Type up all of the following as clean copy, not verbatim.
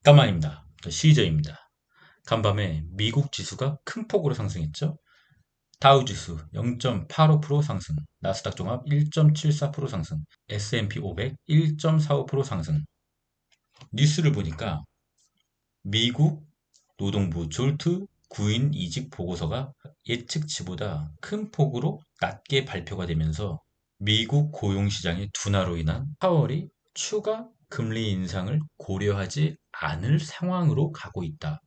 까만입니다. 시저입니다. 간밤에 미국 지수가 큰 폭으로 상승했죠. 다우지수 0.85% 상승, 나스닥 종합 1.74% 상승, S&P 500 1.45% 상승. 뉴스를 보니까 미국 노동부 졸트 구인 이직 보고서가 예측치보다 큰 폭으로 낮게 발표가 되면서 미국 고용시장의 둔화로 인한 파월이 추가 금리 인상을 고려하지 않을 상황으로 가고 있다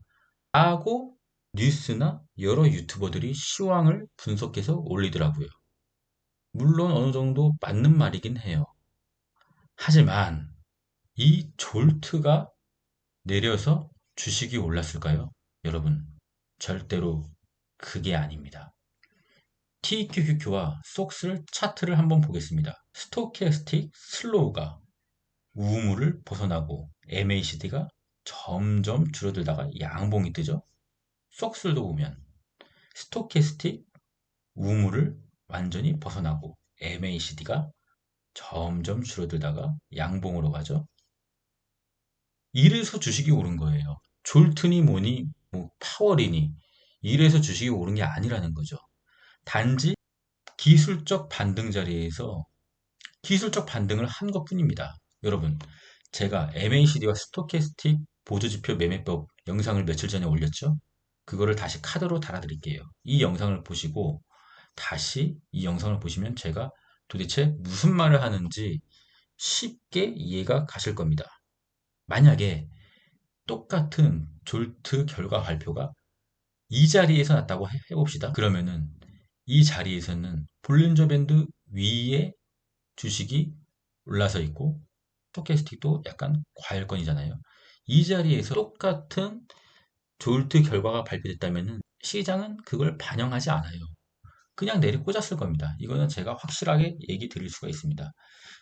라고 뉴스나 여러 유튜버들이 시황을 분석해서 올리더라고요. 물론 어느 정도 맞는 말이긴 해요. 하지만 이 졸트가 내려서 주식이 올랐을까요? 여러분, 절대로 그게 아닙니다. TQQQ와 속슬 차트를 한번 보겠습니다. 스토캐스틱 슬로우가 우물을 벗어나고 MACD가 점점 줄어들다가 양봉이 뜨죠. 속슬도 보면 스토캐스틱 우물을 완전히 벗어나고 MACD가 점점 줄어들다가 양봉으로 가죠. 이래서 주식이 오른 거예요. 졸트니 뭐니 뭐 파월이니 이래서 주식이 오른 게 아니라는 거죠. 단지 기술적 반등 자리에서 기술적 반등을 한 것뿐입니다. 여러분, 제가 MACD와 스토캐스틱 보조지표 매매법 영상을 며칠 전에 올렸죠? 그거를 다시 카드로 달아드릴게요. 이 영상을 보시고 다시 이 영상을 보시면 제가 도대체 무슨 말을 하는지 쉽게 이해가 가실 겁니다. 만약에 똑같은 졸트 결과 발표가 이 자리에서 났다고 해봅시다. 그러면은 이 자리에서는 볼린저 밴드 위에 주식이 올라서 있고 스토캐스틱도 약간 과열권이잖아요. 이 자리에서 똑같은 졸트 결과가 발표됐다면 시장은 그걸 반영하지 않아요. 그냥 내리꽂았을 겁니다. 이거는 제가 확실하게 얘기 드릴 수가 있습니다.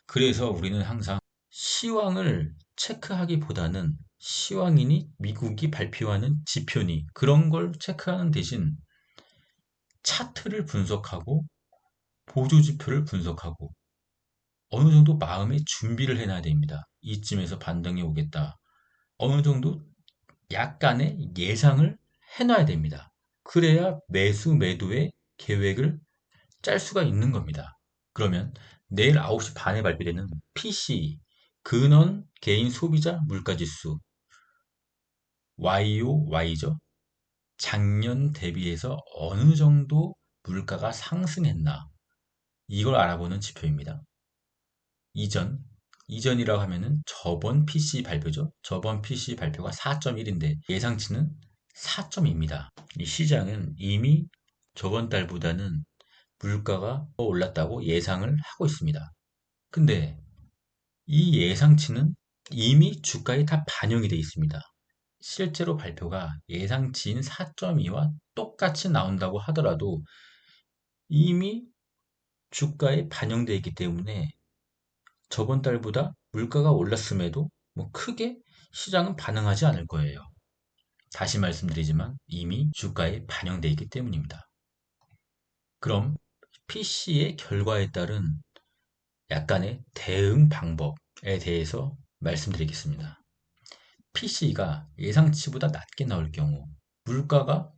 그래서 우리는 항상 시황을 체크하기보다는 시황이니 미국이 발표하는 지표니 그런 걸 체크하는 대신 차트를 분석하고 보조지표를 분석하고 어느 정도 마음의 준비를 해놔야 됩니다. 이쯤에서 반등이 오겠다. 어느 정도 약간의 예상을 해놔야 됩니다. 그래야 매수 매도의 계획을 짤 수가 있는 겁니다. 그러면 내일 9시 반에 발표되는 PCE, 근원 개인 소비자 물가지수, YOY죠. 작년 대비해서 어느 정도 물가가 상승했나, 이걸 알아보는 지표입니다. 이전이라고 하면은 저번 PC 발표죠. 저번 PC 발표가 4.1인데 예상치는 4.2입니다. 이 시장은 이미 저번 달보다는 물가가 더 올랐다고 예상을 하고 있습니다. 근데 이 예상치는 이미 주가에 다 반영이 되어 있습니다. 실제로 발표가 예상치인 4.2와 똑같이 나온다고 하더라도 이미 주가에 반영되어 있기 때문에 저번 달보다 물가가 올랐음에도 뭐 크게 시장은 반응하지 않을 거예요. 다시 말씀드리지만 이미 주가에 반영되어 있기 때문입니다. 그럼 PC의 결과에 따른 약간의 대응 방법에 대해서 말씀드리겠습니다. PC가 예상치보다 낮게 나올 경우 물가가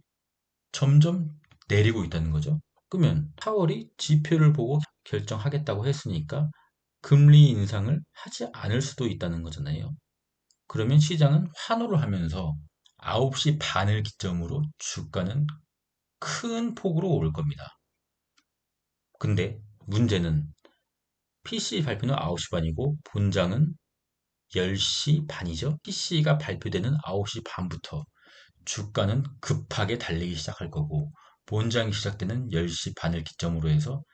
점점 내리고 있다는 거죠. 그러면 파월이 지표를 보고 결정하겠다고 했으니까 금리 인상을 하지 않을 수도 있다는 거잖아요. 그러면 시장은 환호를 하면서 9시 반을 기점으로 주가는 큰 폭으로 오를 겁니다. 근데 문제는 PC 발표는 9시 반이고 본장은 10시 반이죠. PC가 발표되는 9시 반부터 주가는 급하게 달리기 시작할 거고 본장이 시작되는 10시 반을 기점으로 해서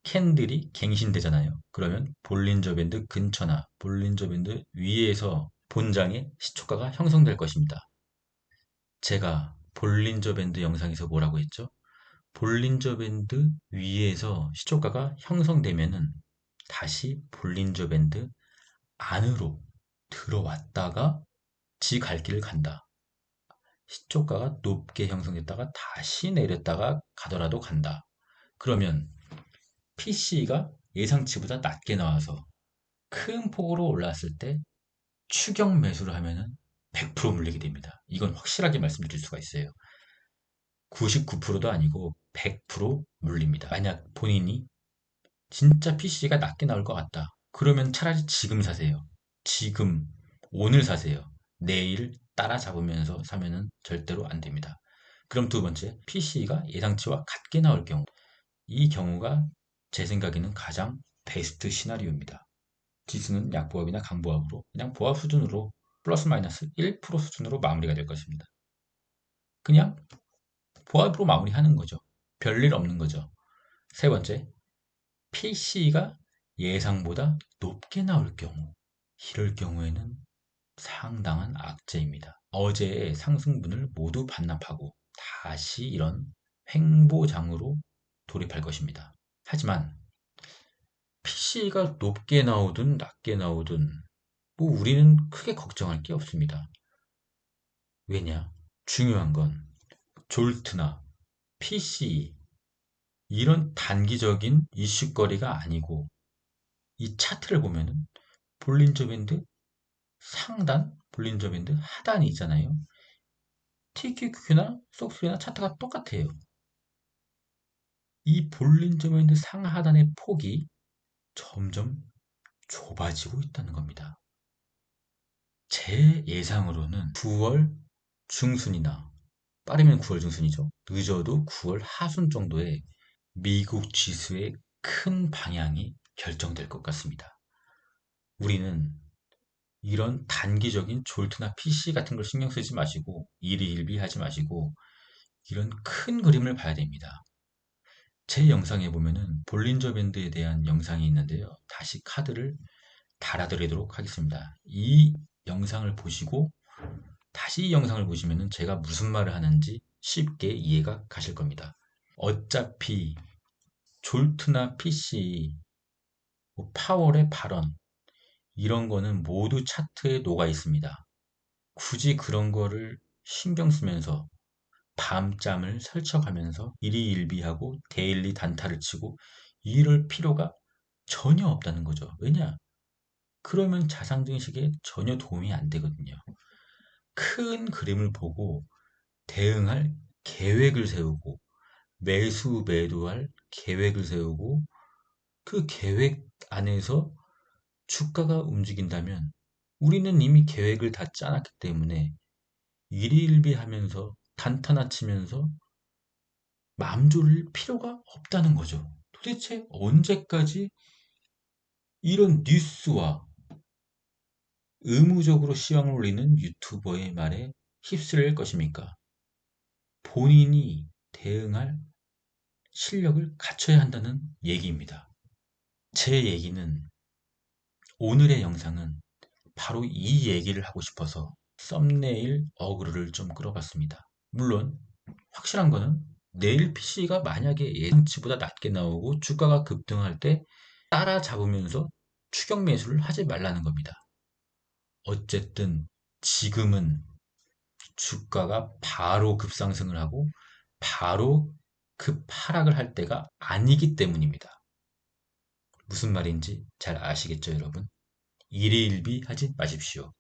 캔들이 갱신되잖아요. 그러면 볼린저 밴드 근처나 볼린저 밴드 위에서 본장의 시초가가 형성될 것입니다. 제가 볼린저 밴드 영상에서 뭐라고 했죠? 볼린저 밴드 위에서 시초가가 형성되면은 다시 볼린저 밴드 안으로 들어왔다가 지 갈 길을 간다. 시초가가 높게 형성됐다가 다시 내렸다가 가더라도 간다. 그러면 PC가 예상치보다 낮게 나와서 큰 폭으로 올랐을 때 추격 매수를 하면은 100% 물리게 됩니다. 이건 확실하게 말씀드릴 수가 있어요. 99%도 아니고 100% 물립니다. 만약 본인이 진짜 PC가 낮게 나올 것 같다. 그러면 차라리 지금 사세요. 지금, 오늘 사세요. 내일 따라잡으면서 사면은 절대로 안 됩니다. 그럼 두 번째, PC가 예상치와 같게 나올 경우. 이 경우가 제 생각에는 가장 베스트 시나리오입니다. 지수는 약보합이나 강보합으로 그냥 보합 수준으로 플러스 마이너스 1% 수준으로 마무리가 될 것입니다. 그냥 보합으로 마무리하는 거죠. 별일 없는 거죠. 세 번째, PC가 예상보다 높게 나올 경우. 이럴 경우에는 상당한 악재입니다. 어제의 상승분을 모두 반납하고 다시 이런 횡보장으로 돌입할 것입니다. 하지만 PC가 높게 나오든 낮게 나오든 뭐 우리는 크게 걱정할 게 없습니다. 왜냐? 중요한 건 졸트나 PC 이런 단기적인 이슈거리가 아니고 이 차트를 보면은 볼린저 밴드 상단, 볼린저 밴드 하단이 있잖아요. TQQ나 속수나 차트가 똑같아요. 이 볼린저 밴드 상하단의 폭이 점점 좁아지고 있다는 겁니다. 제 예상으로는 9월 중순이나 빠르면 9월 중순이죠. 늦어도 9월 하순 정도에 미국 지수의 큰 방향이 결정될 것 같습니다. 우리는 이런 단기적인 졸트나 PC 같은 걸 신경 쓰지 마시고 일희일비하지 마시고 이런 큰 그림을 봐야 됩니다. 제 영상에 보면은 볼린저 밴드에 대한 영상이 있는데요. 다시 카드를 달아드리도록 하겠습니다. 이 영상을 보시고 다시 이 영상을 보시면은 제가 무슨 말을 하는지 쉽게 이해가 가실 겁니다. 어차피 졸트나 PC, 파월의 발언 이런 거는 모두 차트에 녹아 있습니다. 굳이 그런 거를 신경 쓰면서 밤잠을 설쳐가면서 일희일비하고 데일리 단타를 치고 이럴 필요가 전혀 없다는 거죠. 왜냐? 그러면 자산 증식에 전혀 도움이 안 되거든요. 큰 그림을 보고 대응할 계획을 세우고 매수 매도할 계획을 세우고 그 계획 안에서 주가가 움직인다면 우리는 이미 계획을 다 짜놨기 때문에 일희일비하면서 단타나 치면서 맘 졸일 필요가 없다는 거죠. 도대체 언제까지 이런 뉴스와 의무적으로 시황을 올리는 유튜버의 말에 휩쓸릴 것입니까? 본인이 대응할 실력을 갖춰야 한다는 얘기입니다. 제 얘기는 오늘의 영상은 바로 이 얘기를 하고 싶어서 썸네일 어그로를 좀 끌어봤습니다. 물론 확실한 거는 내일 PC가 만약에 예상치보다 낮게 나오고 주가가 급등할 때 따라잡으면서 추격 매수를 하지 말라는 겁니다. 어쨌든 지금은 주가가 바로 급상승을 하고 바로 급하락을 할 때가 아니기 때문입니다. 무슨 말인지 잘 아시겠죠, 여러분? 일희일비 하지 마십시오.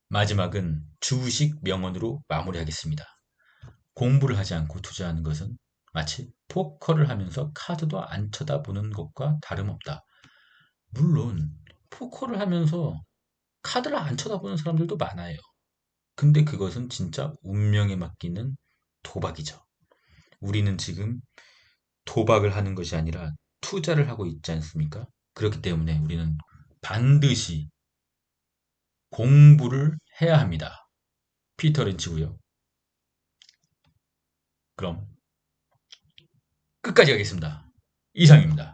마지막은 주식 명언으로 마무리하겠습니다. 공부를 하지 않고 투자하는 것은 마치 포커를 하면서 카드도 안 쳐다보는 것과 다름없다. 물론 포커를 하면서 카드를 안 쳐다보는 사람들도 많아요. 근데 그것은 진짜 운명에 맡기는 도박이죠. 우리는 지금 도박을 하는 것이 아니라 투자를 하고 있지 않습니까? 그렇기 때문에 우리는 반드시 공부를 해야 합니다. 피터 린치고요. 그럼 끝까지 가겠습니다. 이상입니다.